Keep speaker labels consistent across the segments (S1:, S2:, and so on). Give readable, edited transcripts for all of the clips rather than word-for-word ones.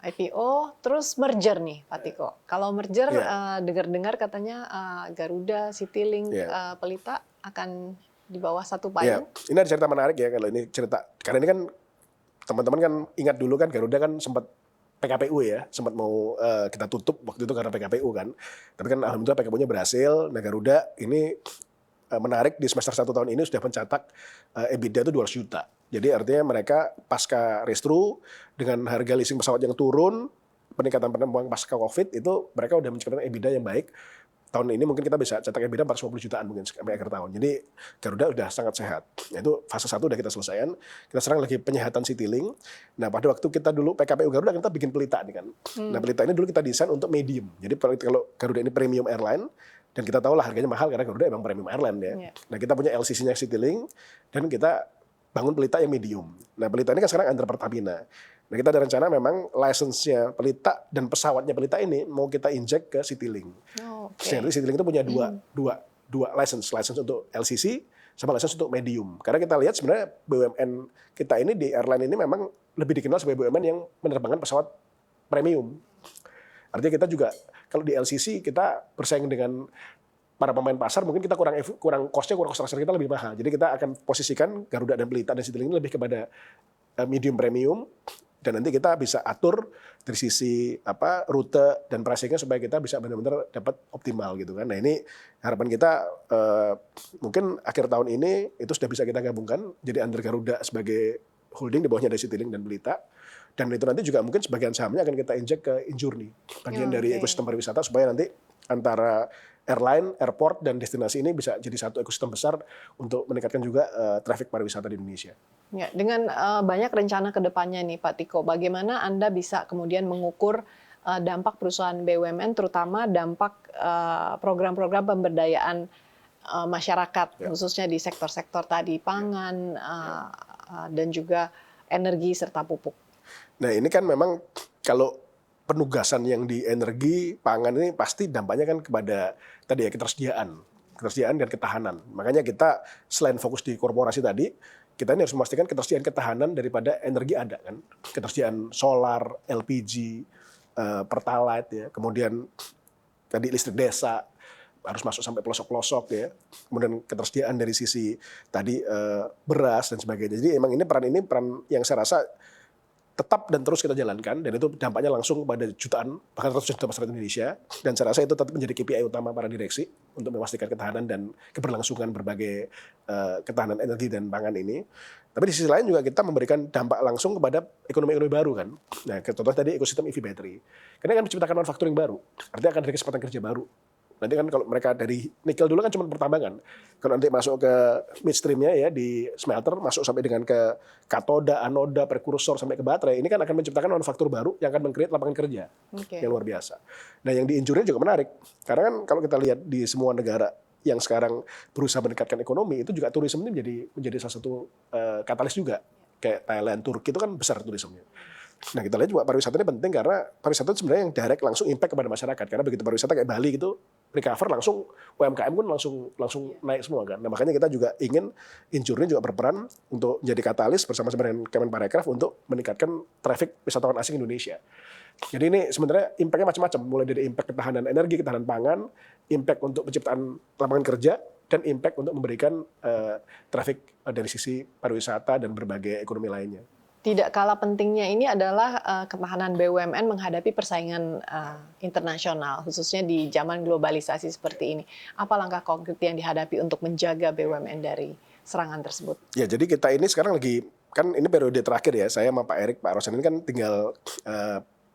S1: IPO, terus merger nih, Pak Tiko. Kalau merger, dengar-dengar katanya Garuda, Citylink,
S2: Iya.
S1: Pelita akan di bawah satu
S2: Iya,
S1: payung.
S2: ini ada cerita menarik ya kalau ini cerita. Karena ini kan teman-teman kan ingat dulu kan Garuda kan sempat PKPU ya, sempat mau kita tutup waktu itu karena PKPU kan. Tapi kan alhamdulillah PKPU-nya berhasil. Nah Garuda ini menarik di semester 1 tahun ini sudah mencetak EBITDA itu 200 juta. Jadi artinya mereka pasca restru dengan harga leasing pesawat yang turun, peningkatan penumpang pasca Covid itu mereka udah mencapai EBITDA yang baik. Tahun ini mungkin kita bisa cetak EBITDA 450 jutaan mungkin sampai akhir tahun. Jadi Garuda udah sangat sehat. Nah, itu fase 1 udah kita selesaikan. Kita sekarang lagi penyehatan Citylink. Nah pada waktu kita dulu PKPU Garuda kita bikin Pelita nih kan. Nah Pelita ini dulu kita desain untuk medium. Jadi kalau Garuda ini premium airline, dan kita tahu lah harganya mahal karena Garuda emang premium airline ya. Nah kita punya LCC-nya Citylink dan kita bangun Pelita yang medium. Nah Pelita ini kan sekarang under Pertamina. Nah kita ada rencana memang license-nya Pelita dan pesawatnya Pelita ini mau kita injek ke Citylink. Jadi Citylink itu punya dua license untuk LCC sama license untuk medium. Karena kita lihat sebenarnya BUMN kita ini di airline ini memang lebih dikenal sebagai BUMN yang menerbangkan pesawat premium. Artinya kita juga kalau di LCC kita bersaing dengan para pemain pasar, mungkin kita kurang cost structure kita lebih mahal. Jadi kita akan posisikan Garuda dan Pelita dan Citylink ini lebih kepada medium premium, dan nanti kita bisa atur dari sisi rute dan pricingnya supaya kita bisa benar-benar dapat optimal gitu kan. Nah ini harapan kita mungkin akhir tahun ini itu sudah bisa kita gabungkan jadi under Garuda sebagai holding, di bawahnya ada Citylink dan Pelita. Dan itu nanti juga mungkin sebagian sahamnya akan kita injek ke Injourney, bagian dari ekosistem pariwisata, supaya nanti antara airline, airport, dan destinasi ini bisa jadi satu ekosistem besar untuk meningkatkan juga traffic pariwisata di Indonesia.
S1: Ya, dengan banyak rencana ke depannya nih Pak Tiko, bagaimana Anda bisa kemudian mengukur dampak perusahaan BUMN, terutama dampak program-program pemberdayaan masyarakat, khususnya di sektor-sektor tadi, pangan, dan juga energi serta pupuk.
S2: Nah ini kan memang kalau penugasan yang di energi, pangan ini pasti dampaknya kan kepada tadi ya ketersediaan dan ketahanan. Makanya kita selain fokus di korporasi tadi, kita ini harus memastikan ketersediaan ketahanan daripada energi ada kan. Ketersediaan solar, LPG, Pertalite ya, kemudian tadi listrik desa harus masuk sampai pelosok-pelosok ya. Kemudian ketersediaan dari sisi tadi beras dan sebagainya. Jadi emang ini peran yang saya rasa tetap dan terus kita jalankan, dan itu dampaknya langsung kepada jutaan bahkan ratusan juta masyarakat Indonesia, dan saya rasa itu tetap menjadi KPI utama para direksi untuk memastikan ketahanan dan keberlangsungan berbagai ketahanan energi dan pangan ini. Tapi di sisi lain juga kita memberikan dampak langsung kepada ekonomi baru kan. Nah contoh tadi ekosistem EV battery, karena akan menciptakan manufacturing baru, artinya akan ada kesempatan kerja baru. Nanti kan kalau mereka dari nikel dulu kan cuma pertambangan. Kalau nanti masuk ke midstreamnya ya di smelter, masuk sampai dengan ke katoda, anoda, prekursor sampai ke baterai, ini kan akan menciptakan manufaktur baru yang akan meng-create lapangan kerja yang luar biasa. Nah yang di Injourney juga menarik, karena kan kalau kita lihat di semua negara yang sekarang berusaha meningkatkan ekonomi, itu juga turisme ini menjadi salah satu katalis juga. Kayak Thailand, Turki itu kan besar turismenya. Nah kita lihat juga pariwisata ini penting karena pariwisata itu sebenarnya yang direct langsung impact kepada masyarakat, karena begitu pariwisata kayak Bali gitu recover langsung UMKM pun langsung naik semua kan. Nah makanya kita juga ingin Injourney juga berperan untuk jadi katalis bersama-sama dengan Kemenparekraf untuk meningkatkan traffic wisatawan asing Indonesia. Jadi ini sebenarnya impactnya macam-macam, mulai dari impact ketahanan energi, ketahanan pangan, impact untuk penciptaan lapangan kerja, dan impact untuk memberikan traffic dari sisi pariwisata dan berbagai ekonomi lainnya.
S1: Tidak kalah pentingnya ini adalah ketahanan BUMN menghadapi persaingan internasional, khususnya di zaman globalisasi seperti ini. Apa langkah konkret yang dihadapi untuk menjaga BUMN dari serangan tersebut?
S2: Ya, jadi kita ini sekarang lagi, kan ini periode terakhir ya, saya sama Pak Erik, Pak Rosan ini kan tinggal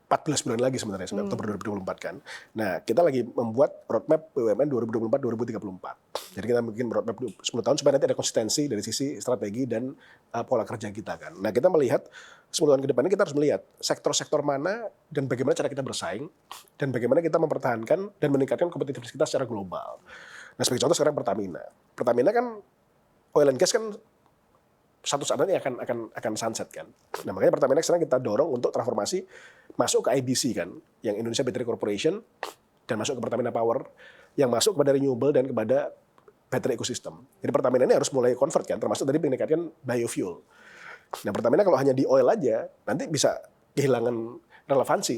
S2: 14 bulan lagi sebenarnya, sampai Oktober 2024 kan. Nah, kita lagi membuat roadmap BUMN 2024-2034. Jadi kita bikin roadmap 10 tahun supaya nanti ada konsistensi dari sisi strategi dan pola kerja kita kan. Nah, kita melihat 10 tahun ke depan ini kita harus melihat sektor-sektor mana dan bagaimana cara kita bersaing, dan bagaimana kita mempertahankan dan meningkatkan kompetitivitas kita secara global. Nah, sebagai contoh sekarang Pertamina. Pertamina kan oil and gas kan satu saat nanti akan sunset kan. Nah makanya Pertamina sekarang kita dorong untuk transformasi masuk ke IBC kan, yang Indonesia Battery Corporation, dan masuk ke Pertamina Power, yang masuk kepada renewable dan kepada battery ecosystem. Jadi Pertamina ini harus mulai convert kan, termasuk tadi meningkatkan biofuel. Nah Pertamina kalau hanya di oil aja, nanti bisa kehilangan relevansi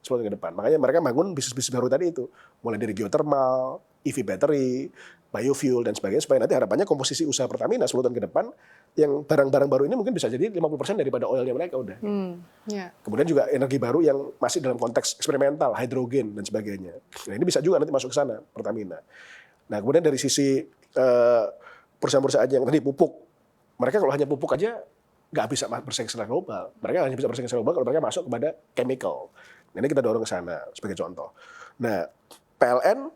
S2: 10 tahun ke depan. Makanya mereka bangun bisnis-bisnis baru tadi itu, mulai dari geothermal, EV battery, biofuel dan sebagainya, supaya nanti harapannya komposisi usaha Pertamina 10 tahun ke depan yang barang-barang baru ini mungkin bisa jadi 50% daripada oilnya mereka udah. Kemudian juga energi baru yang masih dalam konteks eksperimental, hidrogen dan sebagainya. Nah ini bisa juga nanti masuk ke sana Pertamina. Nah kemudian dari sisi perusahaan-perusahaan yang tadi pupuk, mereka kalau hanya pupuk aja nggak bisa bersaing secara global. Mereka hanya bisa bersaing secara global kalau mereka masuk kepada chemical. Nah, ini kita dorong ke sana sebagai contoh. Nah, PLN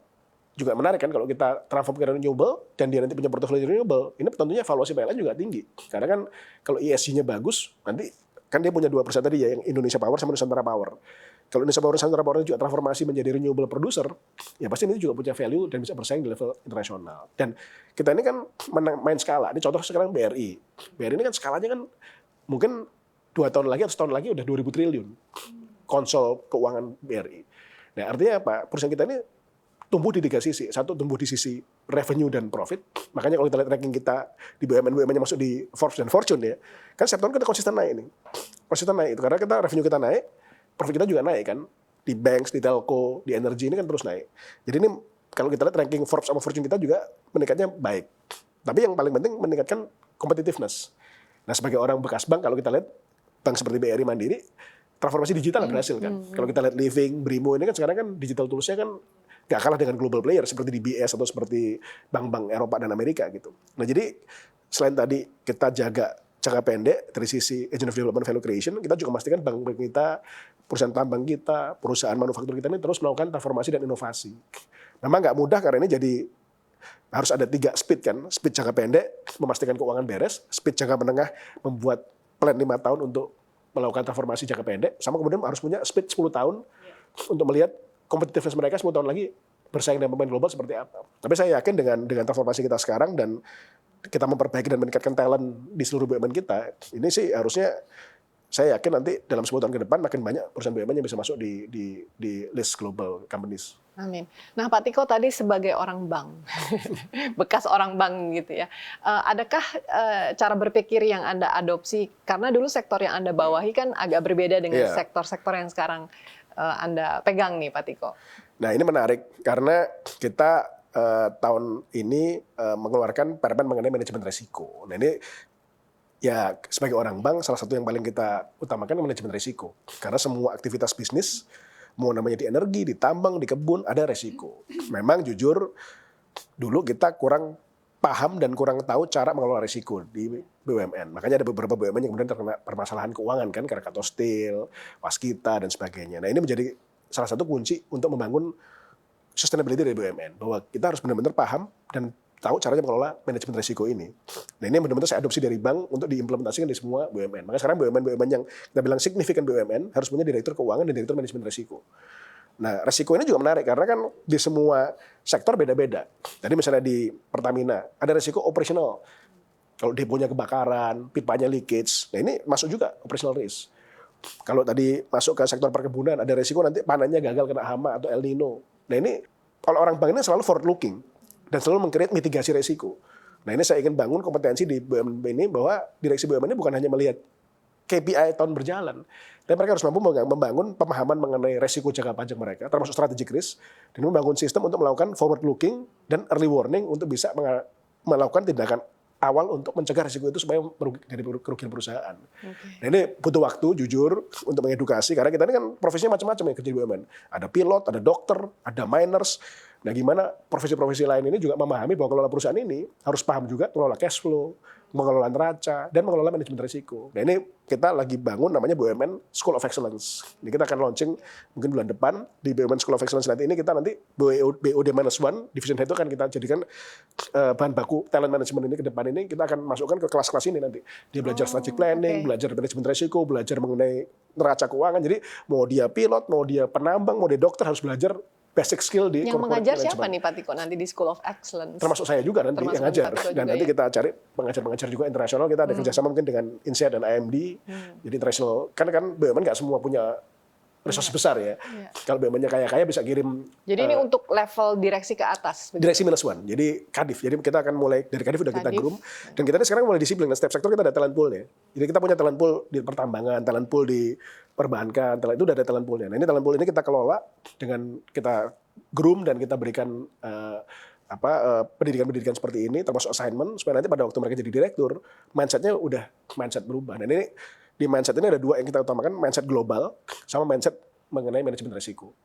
S2: juga menarik kan kalau kita transform ke renewable dan dia nanti punya portofolio renewable, ini tentunya valuasi PLN juga tinggi. Karena kan kalau ESG-nya bagus, nanti kan dia punya 2 perusahaan tadi ya, yang Indonesia Power sama Nusantara Power. Kalau Indonesia Power dan Nusantara Power juga transformasi menjadi renewable producer, ya pasti ini juga punya value dan bisa bersaing di level internasional. Dan kita ini kan main skala. Ini contoh sekarang BRI. BRI ini kan skalanya kan mungkin 2 tahun lagi atau setahun lagi udah 2.000 triliun konsol keuangan BRI. Nah artinya apa? Perusahaan kita ini tumbuh di 3 sisi. Satu, tumbuh di sisi revenue dan profit. Makanya kalau kita lihat ranking kita di BUMN yang masuk di Forbes dan Fortune ya, kan setiap tahun kita konsisten naik nih. Konsisten naik itu karena kita revenue kita naik, profit kita juga naik kan. Di banks, di telco, di energi ini kan terus naik. Jadi ini kalau kita lihat ranking Forbes sama Fortune kita juga meningkatnya baik. Tapi yang paling penting meningkatkan competitiveness. Nah sebagai orang bekas bank, kalau kita lihat bank seperti BRI Mandiri, transformasi digital berhasil kan. Kalau kita lihat Living, Brimo ini kan sekarang kan digital toolsnya kan nggak kalah dengan global player seperti DBS atau seperti bank-bank Eropa dan Amerika gitu. Nah jadi selain tadi kita jaga jangka pendek dari sisi agent of development value creation, kita juga memastikan bank-bank kita, perusahaan tambang kita, perusahaan manufaktur kita ini terus melakukan transformasi dan inovasi. Memang nggak mudah karena ini jadi harus ada 3 speed kan. Speed jangka pendek memastikan keuangan beres, speed jangka menengah membuat plan 5 tahun untuk melakukan transformasi jangka pendek, sama kemudian harus punya speed 10 tahun untuk melihat competitiveness mereka 10 tahun lagi bersaing dengan pemain global seperti apa. Tapi saya yakin dengan transformasi kita sekarang dan kita memperbaiki dan meningkatkan talent di seluruh BUMN kita, ini sih harusnya saya yakin nanti dalam 10 tahun ke depan makin banyak perusahaan BUMN yang bisa masuk di list global companies.
S1: Amin. Nah Pak Tiko tadi sebagai orang bank, bekas orang bank gitu ya, adakah cara berpikir yang Anda adopsi, karena dulu sektor yang Anda bawahi kan agak berbeda dengan sektor-sektor yang sekarang Anda pegang nih Pak Tiko.
S2: Nah ini menarik karena kita tahun ini mengeluarkan permen mengenai manajemen risiko. Nah ini ya sebagai orang bank salah satu yang paling kita utamakan manajemen risiko. Karena semua aktivitas bisnis, mau namanya di energi, di tambang, di kebun, ada risiko. Memang jujur dulu kita kurang paham dan kurang tahu cara mengelola risiko di BUMN. Makanya ada beberapa BUMN yang kemudian terkena permasalahan keuangan kan, Krakatau Steel, Waskita dan sebagainya. Nah ini menjadi salah satu kunci untuk membangun sustainability dari BUMN, bahwa kita harus benar-benar paham dan tahu caranya mengelola manajemen risiko ini. Nah ini benar-benar saya adopsi dari bank untuk diimplementasikan di semua BUMN. Makanya sekarang BUMN yang kita bilang signifikan BUMN harus punya direktur keuangan dan direktur manajemen risiko. Nah risiko ini juga menarik karena kan di semua sektor beda-beda. Tadi misalnya di Pertamina ada risiko operasional. Kalau deponya kebakaran, pipanya leakage, nah ini masuk juga operational risk. Kalau tadi masuk ke sektor perkebunan ada risiko nanti panennya gagal kena hama atau El Nino. Nah ini kalau orang bank ini selalu forward looking dan selalu meng-create mitigasi risiko. Nah ini saya ingin bangun kompetensi di BUMN ini bahwa direksi BUMN ini bukan hanya melihat KPI tahun berjalan, tapi mereka harus mampu membangun pemahaman mengenai risiko jangka panjang mereka, termasuk strategic risk, dan membangun sistem untuk melakukan forward looking dan early warning untuk bisa melakukan tindakan awal untuk mencegah risiko itu supaya dari kerugian perusahaan. Okay. Nah ini butuh waktu jujur untuk mengedukasi karena kita ini kan profesinya macam-macam ya kerja di BUMN. Ada pilot, ada dokter, ada miners. Nah gimana profesi-profesi lain ini juga memahami bahwa kelola perusahaan ini harus paham juga mengelola cash flow, mengelola neraca, dan mengelola manajemen risiko. Nah ini kita lagi bangun namanya BUMN School of Excellence. Ini kita akan launching mungkin bulan depan di BUMN School of Excellence nanti ini kita nanti BOD-1 division head itu akan kita jadikan bahan baku talent management ini ke depan ini kita akan masukkan ke kelas-kelas ini nanti. Dia belajar strategic planning, belajar manajemen risiko, belajar mengenai neraca keuangan. Jadi mau dia pilot, mau dia penambang, mau dia dokter harus belajar basic skill di
S1: yang mengajar siapa nih Pak Tiko nanti di School of Excellence?
S2: Termasuk saya juga nanti yang ngajar. Dan nanti kita cari pengajar-pengajar juga internasional. Kita ada kerjasama mungkin dengan INSEAD dan AMD. Jadi internasional. Kan BUMN nggak semua punya resource besar ya.
S1: Iya.
S2: Kalau BUMN-nya kaya-kaya bisa kirim
S1: Jadi ini untuk level direksi ke atas. begitu?
S2: direksi -1. Jadi Kadif. Jadi kita akan mulai dari Kadif udah kita
S1: Kadif.
S2: groom dan kita ini sekarang mulai disiplin. Setiap sektor kita ada talent pool-nya. Jadi kita punya talent pool di pertambangan, talent pool di perbankan, itu udah ada talent pool-nya. Nah, ini talent pool ini kita kelola dengan kita groom dan kita berikan pendidikan-pendidikan seperti ini termasuk assignment supaya nanti pada waktu mereka jadi direktur mindset-nya udah mindset berubah. Dan ini di mindset ini ada 2 yang kita utamakan, mindset global sama mindset mengenai manajemen risiko.